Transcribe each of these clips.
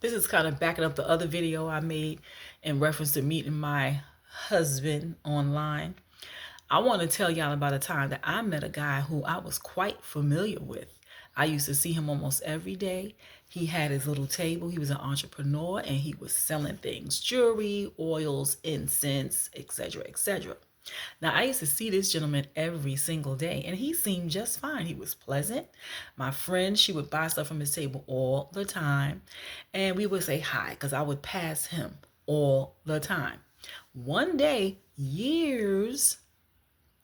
This is kind of backing up the other video I made in reference to meeting my husband online. I want to tell y'all about a time that I met a guy who I was quite familiar with. I used to see him almost every day. He had his little table. He was an entrepreneur and he was selling things, jewelry, oils, incense, etc., etc. Now, I used to see this gentleman every single day, and he seemed just fine. He was pleasant. My friend, she would buy stuff from his table all the time, and we would say hi because I would pass him all the time. One day, years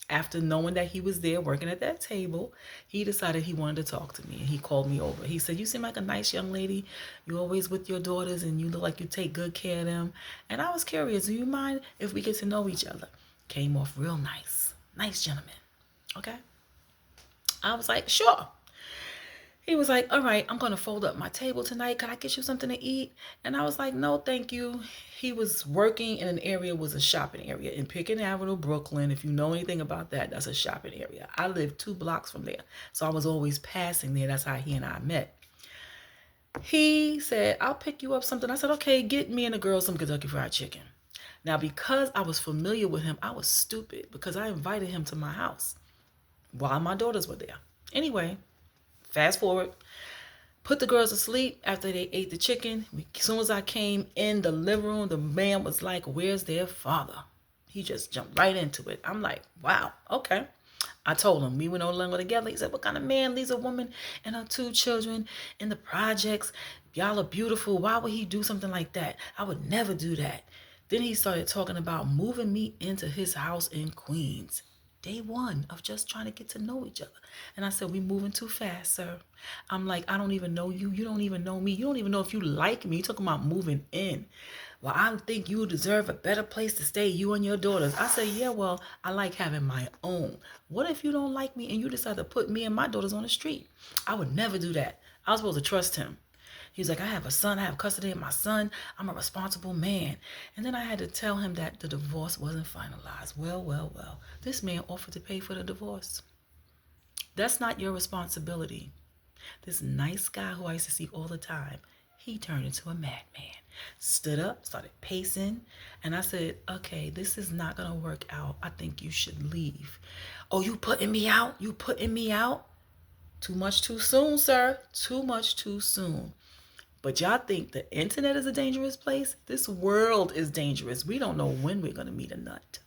after knowing that he was there working at that table, he decided he wanted to talk to me, and he called me over. He said, "You seem like a nice young lady. You're always with your daughters, and you look like you take good care of them. And I was curious, do you mind if we get to know each other?" Came off real nice. Nice gentleman. Okay. I was like, sure. He was like, "All right, I'm going to fold up my table tonight. Can I get you something to eat?" And I was like, "No, thank you." He was working in an area, was a shopping area in Pickett Avenue, Brooklyn. If you know anything about that, that's a shopping area. I live 2 blocks from there. So I was always passing there. That's how he and I met. He said, "I'll pick you up something." I said, "Okay, get me and the girls some Kentucky Fried Chicken." Now, because I was familiar with him, I was stupid because I invited him to my house while my daughters were there. Anyway, fast forward, put the girls to sleep after they ate the chicken. As soon as I came in the living room, the man was like, "Where's their father?" He just jumped right into it. I'm like, wow, okay. I told him we were no longer together. He said, "What kind of man leaves a woman and her 2 children in the projects? Y'all are beautiful. Why would he do something like that? I would never do that." Then he started talking about moving me into his house in Queens. Day one of just trying to get to know each other. And I said, "We moving too fast, sir." I'm like, "I don't even know you. You don't even know me. You don't even know if you like me. You're talking about moving in. Well, I think you deserve a better place to stay, you and your daughters." I said, "Yeah, well, I like having my own. What if you don't like me and you decide to put me and my daughters on the street?" I would never do that. I was supposed to trust him. He was like, "I have a son. I have custody of my son. I'm a responsible man." And then I had to tell him that the divorce wasn't finalized. Well, well, well. This man offered to pay for the divorce. That's not your responsibility. This nice guy who I used to see all the time, he turned into a madman. Stood up, started pacing, and I said, "Okay, this is not going to work out. I think you should leave." "Oh, you putting me out? You putting me out?" Too much too soon, sir. Too much too soon. But y'all think the internet is a dangerous place? This world is dangerous. We don't know when we're going to meet a nut.